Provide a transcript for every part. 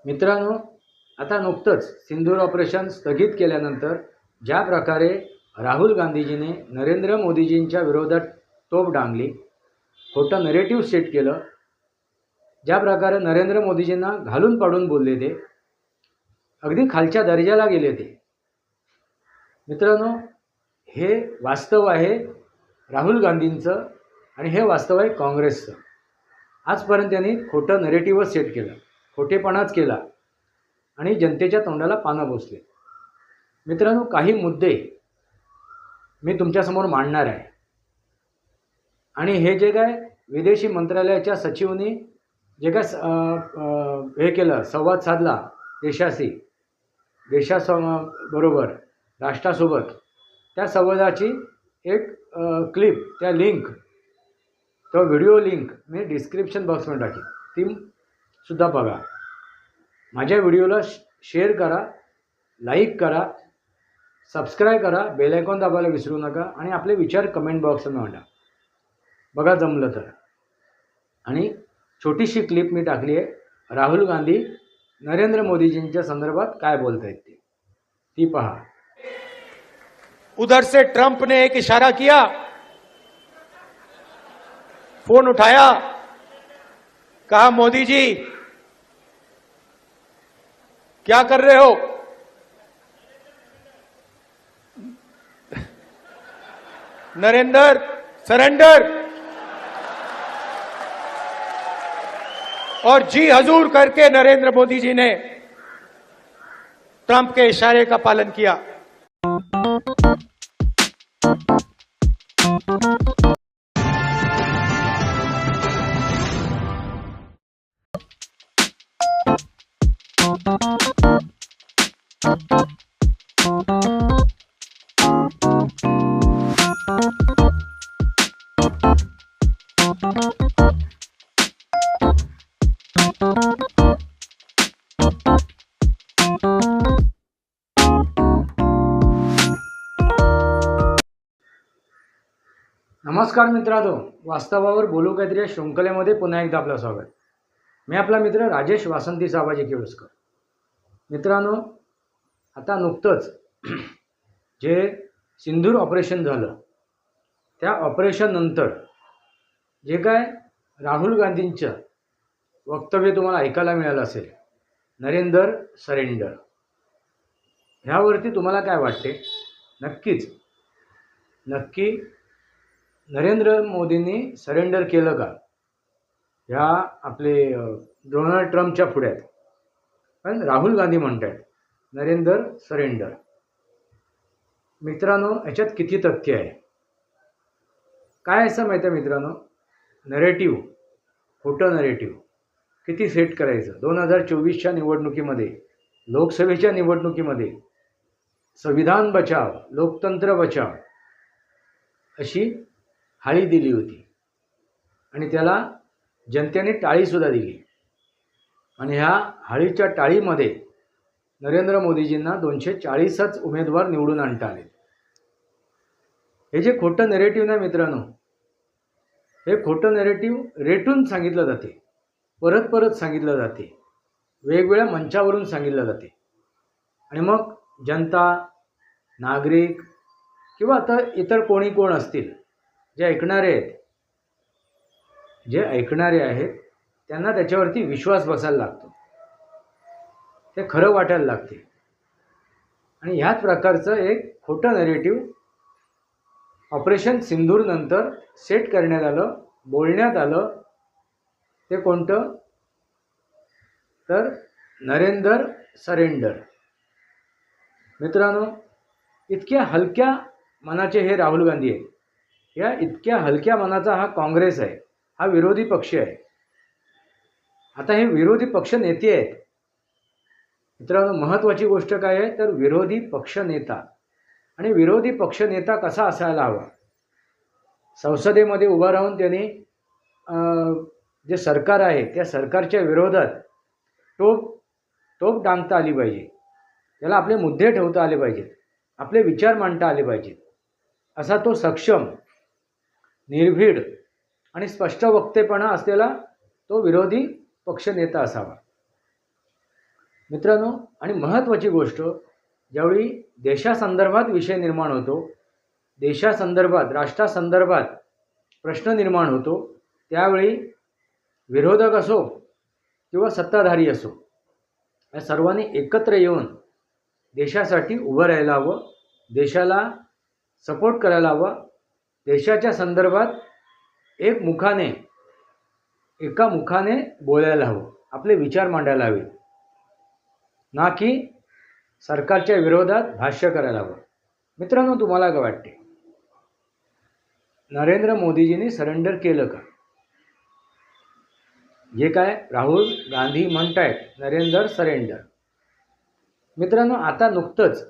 मित्रांनो, आता नुकतंच सिंदूर ऑपरेशन स्थगित केल्यानंतर ज्या प्रकारे राहुल गांधीजीने नरेंद्र मोदीजींच्या विरोधात तोफ डांगली, खोटं नरेटिव्ह सेट केलं, ज्या प्रकारे नरेंद्र मोदीजींना घालून पाडून बोलले, ते अगदी खालच्या दर्जाला गेले. ते मित्रांनो, हे वास्तव आहे राहुल गांधींचं आणि हे वास्तव आहे काँग्रेसचं. आजपर्यंत त्यांनी खोटं नरेटिव्हच सेट केलं, खोटेपणाच केला आणि जनतेच्या तोंडाला पानं बोसले. मित्रांनो, काही मुद्दे मी तुमच्यासमोर मांडणार आहे आणि हे जे काय विदेशी मंत्रालयाच्या सचिवांनी जे काय हे केलं, संवाद साधला देशाबरोबर, राष्ट्रासोबत, त्या संवादाची एक क्लिप, त्या लिंक, तो व्हिडिओ लिंक मी डिस्क्रिप्शन बॉक्समध्ये टाकेन, ती सुद्धा बघा. माझ्या व्हिडिओला शेअर करा, लाईक करा, सबस्क्राईब करा, बेल आयकॉन दाबायला विसरू नका आणि आपले विचार कमेंट बॉक्समध्ये मांडा, बघा जमलं तर. आणि छोटीशी क्लिप मी टाकली आहे, राहुल गांधी नरेंद्र मोदीजींच्या संदर्भात काय बोलत आहेत ती पहा. उधर से ट्रंप ने एक इशारा किया, फोन उठाया, कहा मोदी जी क्या कर रहे हो? नरेंद्र सरेंडर. और जी हजूर करके नरेंद्र मोदी जी ने ट्रंप के इशारे का पालन किया. नमस्कार मित्रांनो, वास्तवावर बोलू काहीतरी या शृंखलेमध्ये पुन्हा एकदा आपलं स्वागत. मी आपला मित्र राजेश वासंती साबाजी केळुसकर. मित्रांनो, आता नुकतंच जे सिंदूर ऑपरेशन झालं, त्या ऑपरेशननंतर जे काय राहुल गांधींचं वक्तव्य तुम्हाला ऐकायला मिळालं असेल, नरेंद्र सरेंडर, ह्यावरती तुम्हाला काय वाटते? नक्की नरेंद्र मोदींनी सरेंडर केलं का ह्या आपले डोनाल्ड ट्रम्पच्या पुढ्यात? पण राहुल गांधी म्हणतात नरेंद्र सरेंडर. मित्रांनो, याच्यात किती तथ्य आहे, काय असं माहिती आहे मित्रांनो? नरेटिव्ह, खोटं नरेटिव्ह किती सेट करायचं? 2024च्या निवडणुकीमध्ये, लोकसभेच्या निवडणुकीमध्ये संविधान बचाव, लोकतंत्र बचाव अशी हाळी दिली होती आणि त्याला जनतेने टाळीसुद्धा दिली. आणि ह्या हाळीच्या टाळीमध्ये नरेंद्र मोदीजींना 240च उमेदवार निवडून आणता आले. हे जे खोटं नरेटिव्ह नाही मित्रांनो, हे खोटं नरेटिव्ह रेटून सांगितलं जाते, परत सांगितलं जाते, वेगवेगळ्या मंचावरून सांगितलं जाते आणि मग जनता, नागरिक किंवा आता इतर कोण असतील, जे ऐकणारे आहेत त्यांना त्याच्यावरती विश्वास बसायला लागतो, ते खरं वाटायला लागते. आणि ह्याच प्रकारचं एक खोटं नरेटिव्ह ऑपरेशन सिंदूर नंतर सेट करण्यात आलं, बोलण्यात आलं. ते कोणतं? तर नरेंद्र सरेंडर. मित्रांनो, इतक्या हलक्या मनाचे हे राहुल गांधी आहेत, या इतक्या हलक्या मनाचा हा काँग्रेस आहे, हा विरोधी पक्ष आहे. आता हे विरोधी पक्ष नेते आहेत मित्रांनो. महत्त्वाची गोष्ट काय आहे तर विरोधी पक्षनेता. आणि विरोधी पक्षनेता कसा असायला हवा? संसदेमध्ये उभा राहून त्यांनी जे सरकार आहे त्या सरकारच्या विरोधात तोफ डांगता आली पाहिजे, त्याला आपले मुद्दे ठेवता आले पाहिजेत, आपले विचार मांडता आले पाहिजेत. असा तो सक्षम, निर्भीड आणि स्पष्ट वक्तेपणा असलेला तो विरोधी पक्षनेता असावा. मित्रांनो, आणि महत्त्वाची गोष्ट, ज्यावेळी देशासंदर्भात विषय निर्माण होतो, देशासंदर्भात, राष्ट्रासंदर्भात प्रश्न निर्माण होतो, त्यावेळी विरोधक असो किंवा सत्ताधारी असो, या सर्वांनी एकत्र येऊन देशासाठी उभं राहायला हवं, देशाला सपोर्ट करायला हवा, देशाच्या संदर्भात एका मुखाने बोलायला हवं, आपले विचार मांडायला हवे, ना की सरकारच्या विरोधात भाष्य करायला हवं. मित्रांनो, तुम्हाला काय वाटते? नरेंद्र मोदीजींनी सरेंडर केलं का? जे काय राहुल गांधी म्हणतायत नरेंद्र सरेंडर. मित्रांनो, आता नुकतंच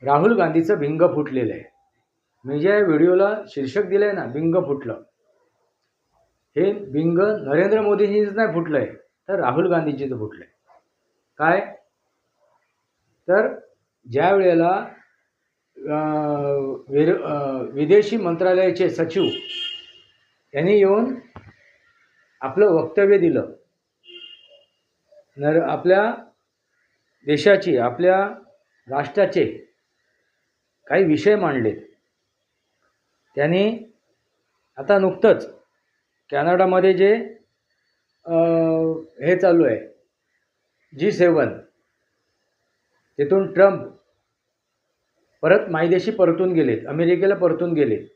राहुल गांधीचं भिंग फुटलेलं आहे. मी ज्या व्हिडिओला शीर्षक दिलं आहे ना, भिंग फुटलं, हे भिंग नरेंद्र मोदीजींचं नाही फुटलं आहे, तर राहुल गांधीजीचं फुटलं आहे. काय तर ज्या वेळेला विदेशी मंत्रालयाचे सचिव यांनी येऊन आपलं वक्तव्य दिलं, आपल्या देशाची, आपल्या राष्ट्राचे काही विषय मांडलेत. त्यांनी आता नुकतंच कॅनडामध्ये जे हे चालू आहे G7, तिथून ट्रम्प परत मायदेशी परतून गेलेत, अमेरिकेला परतून गेलेत.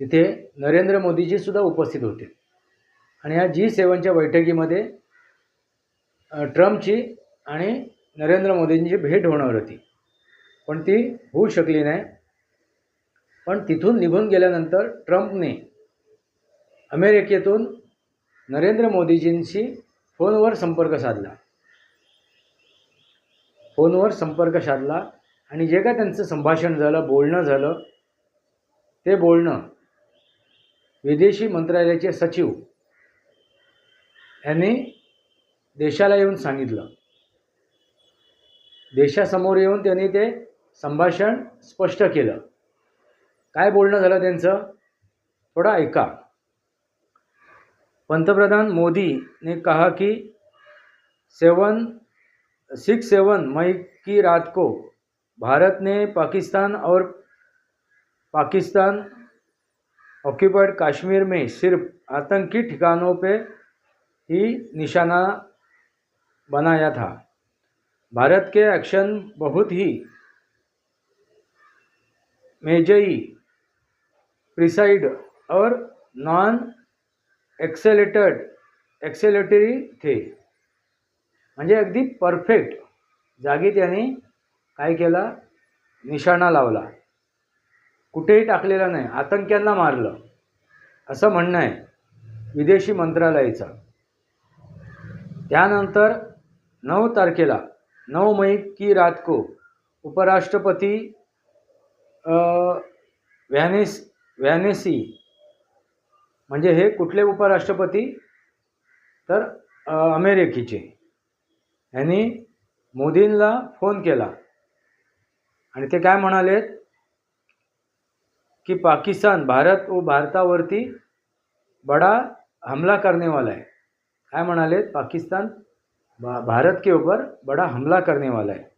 तिथे नरेंद्र मोदीजी सुद्धा उपस्थित होते आणि या G7च्या बैठकीमध्ये ट्रम्पची आणि नरेंद्र मोदींची भेट होणार होती, पण ती होऊ शकली नाही. पण तिथून निघून गेल्यानंतर ट्रम्पने अमेरिकेतून नरेंद्र मोदीजींशी फोनवर संपर्क साधला आणि जे काय त्यांचं संभाषण झालं, बोलणं झालं, ते बोलणं विदेशी मंत्रालयाचे सचिव यांनी देशाला येऊन सांगितलं. देशासमोर येऊन त्यांनी ते संभाषण स्पष्ट केलं. काय बोलणं झालं त्यांचं, थोडा ऐका. पंतप्रधान मोदी ने कहा कि 6-7 मई की रात को भारत ने पाकिस्तान ऑक्यूपाइड कश्मीर में सिर्फ आतंकी ठिकानों पे ही निशाना बनाया था. भारत के एक्शन बहुत ही मेजई, प्रिसाइड और नॉन एक्सेलेटरी थे. म्हणजे अगदी परफेक्ट जागी त्यांनी काय केला, निशाणा लावला, कुठेही टाकलेला नाही, आतंक्यांना मारलं, असं म्हणणं आहे विदेशी मंत्रालयाचं. त्यानंतर 9 मई की रात को उपराष्ट्रपति व्हॅनेसी, म्हणजे हे कुठले उपराष्ट्रपती, तर अमेरिकेचे, यांनी मोदींना फोन केला आणि ते काय म्हणालेत की पाकिस्तान भारतावरती बड़ा हमला करने वाला है. काय म्हणालेत, पाकिस्तान भारत के ऊपर बड़ा हमला करने वाला है.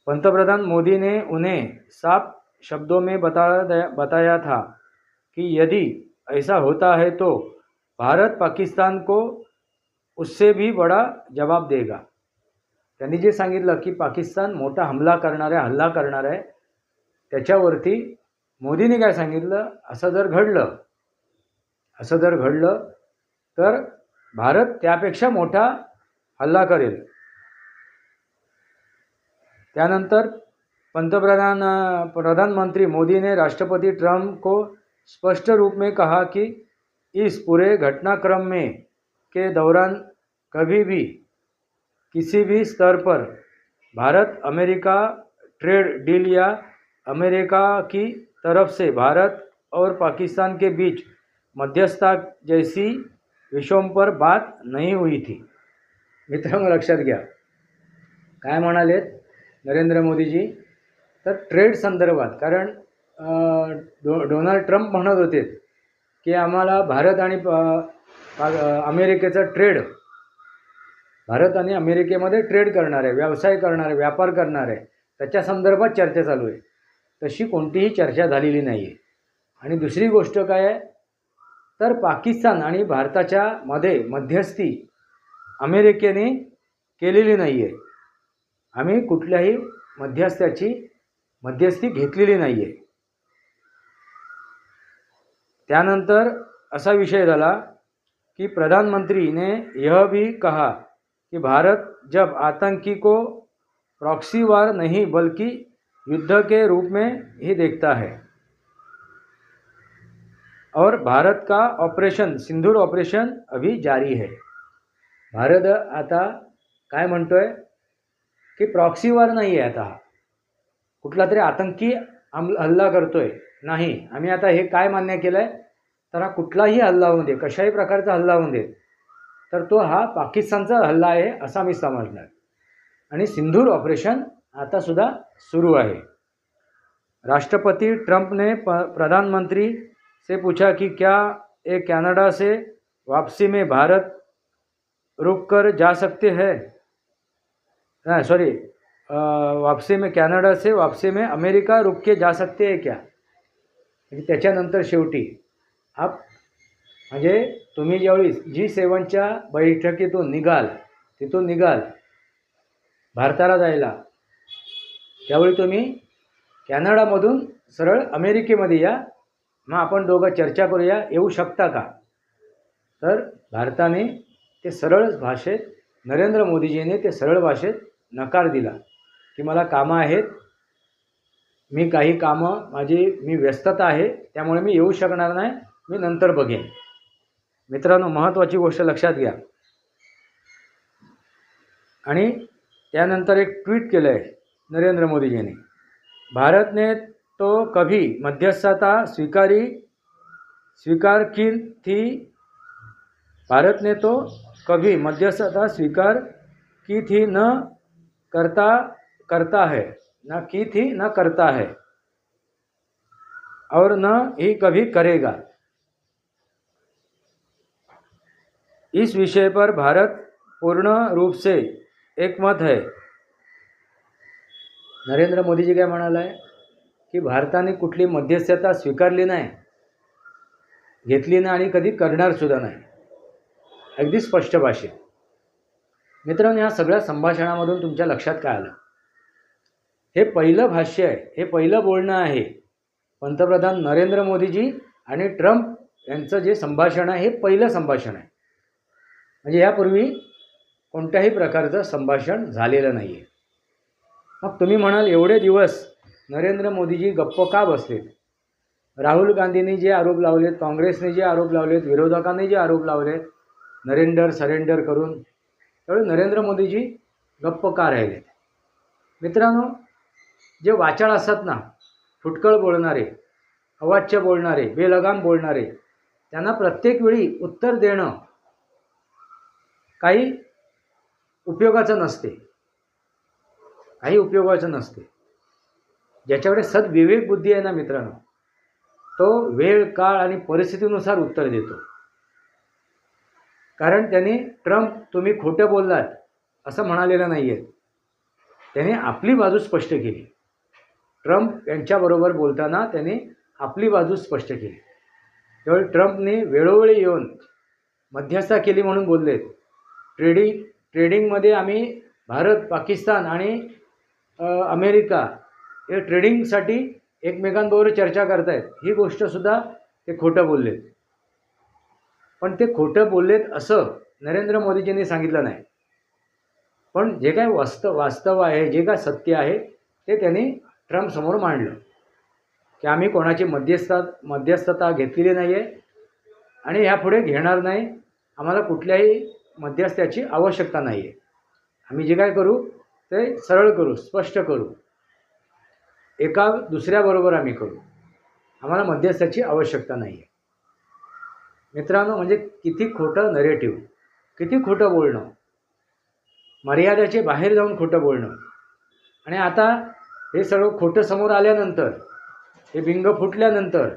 पंतप्रधान मोदी ने उन्हें साफ शब्दों में बताया था कि यदि ऐसा होता है तो भारत पाकिस्तान को उससे भी बड़ा जवाब देगा. त्यांनी जे सांगितलं की पाकिस्तान मोठा हल्ला करणार आहे, त्याच्यावरती मोदींनी काय सांगितलं, असं जर घडलं तर भारत त्यापेक्षा मोठा हल्ला करेल. त्यानंतर प्रधानमंत्री मोदी ने राष्ट्रपति ट्रंप को स्पष्ट रूप में कहा कि इस पूरे घटनाक्रम में के दौरान कभी भी किसी भी स्तर पर भारत अमेरिका ट्रेड डील या अमेरिका की तरफ से भारत और पाकिस्तान के बीच मध्यस्थता जैसी विषयों पर बात नहीं हुई थी. मित्रांनो, लक्षात घ्या काय म्हणालेत नरेंद्र मोदीजी, तर ट्रेड संदर्भात, कारण डोनाल्ड ट्रम्प म्हणत होते की आम्हाला भारत आणि अमेरिकेचा ट्रेड भारत आणि अमेरिकेमध्ये ट्रेड करणार आहे, व्यवसाय करणार आहे, व्यापार करणार आहे, त्याच्या संदर्भात चर्चा चालू आहे. तशी कोणतीही चर्चा झालेली नाही आहे. आणि दुसरी गोष्ट काय आहे तर पाकिस्तान आणि भारताच्या मध्ये मध्यस्थी अमेरिकेने केलेली नाही आहे. आम्ही कुठल्याही मध्यस्थी घेतलेली नाही आहे. त्यानंतर असा विषय झाला कि प्रधानमंत्री ने यह भी कहा कि भारत जब आतंकी को प्रॉक्सी वार नहीं बल्कि युद्ध के रूप में ही देखता है और भारत का ऑपरेशन सिंदूर ऑपरेशन अभी जारी है. भारत आता काय म्हणतोय की प्रॉक्सी वार नाही आहे, आता कुठला तरी आतंकी हल्ला करतोय नाही. आम्ही आता हे काय मान्य केलं आहे तर हा कुठलाही हल्ला होऊन दे, कशाही प्रकारचा हल्ला होऊन दे, तर तो हा पाकिस्तानचा हल्ला आहे असा मी समजणार. आणि सिंदूर ऑपरेशन आता सुद्धा सुरू आहे. राष्ट्रपति ट्रंप ने प्रधानमंत्री से पूछा कि क्या ये कनाडा से वापसी में भारत रुक कर जा सकते हैं, वापसी में कनाडा से वापसी में अमेरिका रुक के जा सकते हैं क्या. म्हणजे त्याच्यानंतर शेवटी म्हणजे तुम्ही ज्यावेळी G7च्या बैठकीतून निघाल भारताला जायला, त्यावेळी तुम्ही कॅनडामधून सरळ अमेरिकेमध्ये या, मग आपण दोघं चर्चा करूया, येऊ शकता का. तर भारताने ते सरळ भाषेत, नरेंद्र मोदीजीने ते सरळ भाषेत नकार दिला की मला कामं आहेत, मी व्यस्तता आहे, त्यामुळे मी येऊ शकणार नाही, मी नंतर बघेन. मित्रांनो, महत्त्वाची गोष्ट लक्षात घ्या. आणि त्यानंतर एक ट्वीट केलं आहे नरेंद्र मोदीजीने. भारत ने तो कभी मध्यस्थता स्वीकार की थी, भारत ने तो कभी मध्यस्थता स्वीकार की थी न करता है, न की थी न करता है और न ही कभी करेगा. इस विषय पर भारत पूर्ण रूप से एकमत है. नरेंद्र मोदीजी काय म्हणाला आहे की भारताने कुठली मध्यस्थता स्वीकारली नाही, घेतली नाही आणि कधी करणार सुद्धा नाही. अगदी स्पष्ट भाषेत. मित्रांनो, या सगळ्या संभाषणामधून तुमच्या लक्षात काय आलं, हे पहिलं भाष्य आहे, हे पहिलं बोलणं आहे. पंतप्रधान नरेंद्र मोदीजी आणि ट्रम्प यांचं जे संभाषण आहे हे पहिलं संभाषण आहे. म्हणजे यापूर्वी कोणत्याही प्रकारचं संभाषण झालेलं नाही आहे. मग तुम्ही म्हणाल एवढे दिवस नरेंद्र मोदीजी गप्प का बसलेत. राहुल गांधींनी जे आरोप लावलेत, काँग्रेसने जे आरोप लावलेत, विरोधकांनी जे आरोप लावलेत सरेंडर करून, त्यावेळी नरेंद्र मोदीजी गप्प का राहिलेत. मित्रांनो, जे वाचाळ असतात ना, फुटकळ बोलणारे, अवाच्य बोलणारे, बेलगाम बोलणारे, त्यांना प्रत्येक वेळी उत्तर देणं काही उपयोगाचं नसते. ज्याच्याकडे सद्विवेक बुद्धी आहे ना मित्रांनो, तो वेळ, काळ आणि परिस्थितीनुसार उत्तर देतो. कारण त्यांनी ट्रम्प तुम्ही खोटं बोललात असं म्हणालेलं नाही आहे. त्याने आपली बाजू स्पष्ट केली. ट्रम्प यांच्याबरोबर बोलताना त्याने आपली बाजू स्पष्ट केली. त्यावेळी ट्रम्पने वेळोवेळी येऊन मध्यस्थता केली म्हणून बोललेत. ट्रेडिंगमध्ये आम्ही भारत, पाकिस्तान आणि अमेरिका हे ट्रेडिंगसाठी एकमेकांबरोबर चर्चा करतायत, ही गोष्टसुद्धा ते खोटं बोललेत. पण ते खोटं बोललेत असं नरेंद्र मोदीजींनी सांगितलं नाही. पण जे काय वास्तव आहे, जे काय सत्य आहे ते त्यांनी ट्रम्पसमोर मांडलं की आम्ही कोणाची मध्यस्थता घेतलेली नाही आहे आणि ह्यापुढे घेणार नाही. आम्हाला कुठल्याही मध्यस्थ्याची आवश्यकता नाही आहे. आम्ही जे काय करू ते सरळ करू, स्पष्ट करू, एका दुसऱ्याबरोबर आम्ही करू. आम्हाला मध्यस्थाची आवश्यकता नाही आहे. मित्रांनो, म्हणजे किती खोटं नरेटिव्ह, किती खोटं बोलणं, मर्यादेच्या बाहेर जाऊन खोटं बोलणं. आणि आता हे सगळं खोटं समोर आल्यानंतर, हे बिंग फुटल्यानंतर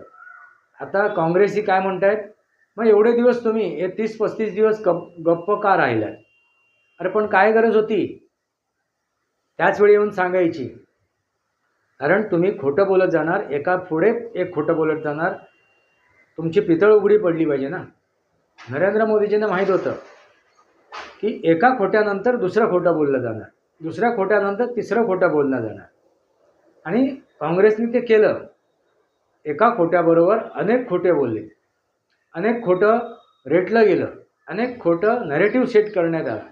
आता काँग्रेसी काय म्हणत आहेत, मग एवढे दिवस तुम्ही हे 30-35 दिवस गप्प का राहिलात अरे पण काय गरज होती त्याच वेळी येऊन सांगायची? कारण तुम्ही खोटं बोलत जाणार, एका पुढे एक खोटं बोलत जाणार, तुमची पितळ उघडी पडली पाहिजे ना. नरेंद्र मोदीजींना माहीत होतं की एका खोट्यानंतर दुसरं खोटं बोललं जाणार, दुसऱ्या खोट्यानंतर तिसरं खोटं बोललं जाणार, आणि काँग्रेसने ते केलं. एका खोट्याबरोबर अनेक खोटे बोलले, अनेक खोटं रेटलं गेलं, अनेक खोटं नरेटिव्ह सेट करण्यात आलं,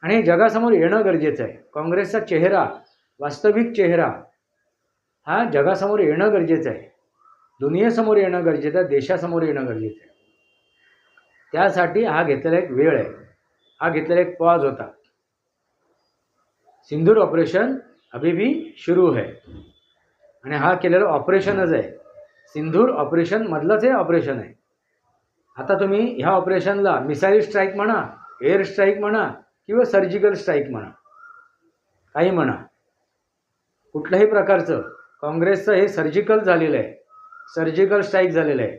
आणि हे जगासमोर येणं गरजेचं आहे. काँग्रेसचा चेहरा, वास्तविक चेहरा हा जगासमोर येणं गरजेचं आहे, दुनियेसमोर येणं गरजेचं आहे, देशासमोर येणं गरजेचं आहे. त्यासाठी हा घेतलेला एक वेळ आहे, हा घेतलेला एक पॉज होता. सिंदूर ऑपरेशन अभी भी सुरू है, आणि हा केलेलं ऑपरेशनच आहे. सिंदूर ऑपरेशन मधलंच हे ऑपरेशन आहे. आता तुम्ही ह्या ऑपरेशनला मिसाईल स्ट्राईक म्हणा, एअर स्ट्राईक म्हणा, किंवा सर्जिकल स्ट्राईक म्हणा, काही म्हणा, कुठल्याही प्रकारचं काँग्रेसचं हे सर्जिकल झालेलं आहे, सर्जिकल स्ट्राईक झालेलं आहे.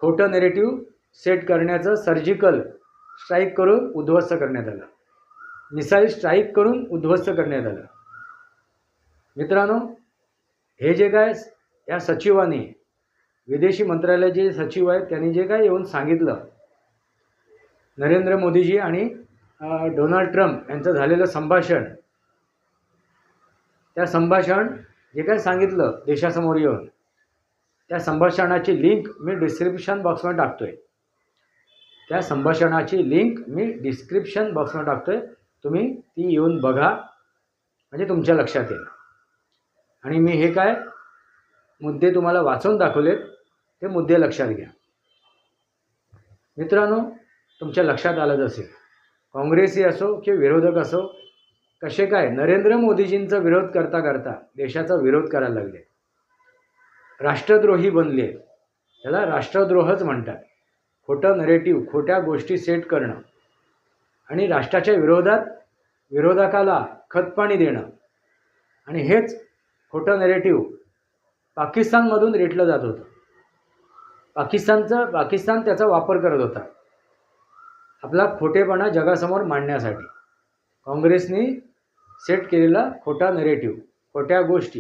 खोटं नेरेटिव्ह सेट करण्याचं सर्जिकल स्ट्राईक करून उद्ध्वस्त करण्यात आलं, मिसाईल स्ट्राईक करून उद्ध्वस्त करण्यात आलं. मित्रांनो, हे जे काय या सचिवांनी, विदेशी मंत्रालयाचे सचिव आहेत, त्यांनी जे काय येऊन सांगितलं, नरेंद्र मोदीजी आणि डोनाल्ड ट्रम्प यांचं झालेलं संभाषण, त्या संभाषण जे काय सांगितलं देशासमोर येऊन, त्या संभाषणाची लिंक मी डिस्क्रिप्शन बॉक्समध्ये टाकतोय. त्या संभाषणाची लिंक मी डिस्क्रिप्शन बॉक्समध्ये टाकतोय. तुम्ही ती येऊन बघा, म्हणजे तुमच्या लक्षात येईल. आणि मी हे काय मुद्दे तुम्हाला वाचून दाखवलेत, ते मुद्दे लक्षात घ्या. मित्रांनो, तुमच्या लक्षात आलंच असेल, काँग्रेसी असो किंवा विरोधक असो, कसे काय नरेंद्र मोदीजींचा विरोध करता करता देशाचा विरोध करायला लागले, राष्ट्रद्रोही बनले. त्याला राष्ट्रद्रोहच म्हणतात. खोटं नरेटिव्ह, खोट्या गोष्टी सेट करणं आणि राष्ट्राच्या विरोधात विरोधकाला खतपाणी देणं, आणि हेच खोटं नरेटिव्ह पाकिस्तानमधून रेटलं जात होतं. पाकिस्तान त्याचा वापर करत होता आपला खोटेपणा जगासमोर मांडण्यासाठी. काँग्रेसने सेट केलेला खोटा नरेटिव्ह, खोट्या गोष्टी.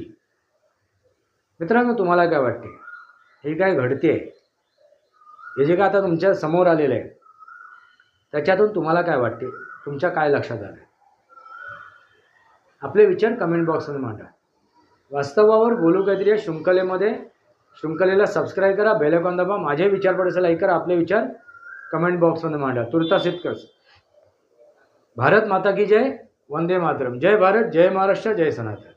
मित्रांनो, तुम्हाला काय वाटते? हे काय घडते, हे जे काय आता तुमच्या समोर आलेलं आहे, त्याच्यातून तुम्हाला काय वाटते? तुमच्या काय लक्षात आलं? आपले विचार कमेंट बॉक्समध्ये मांडा. वास्तवावर बोलू काहीतरी या शृंखलेला सबस्क्राईब करा, बेल आयकॉन दाबा, माझे विचार पडसे लाईक करा, आपले विचार कमेंट बॉक्समध्ये मांडा. तुर्तास इतकंच. भारत माता की जय, वंदे मातरम. जय भारत, जय महाराष्ट्र, जय सनातन.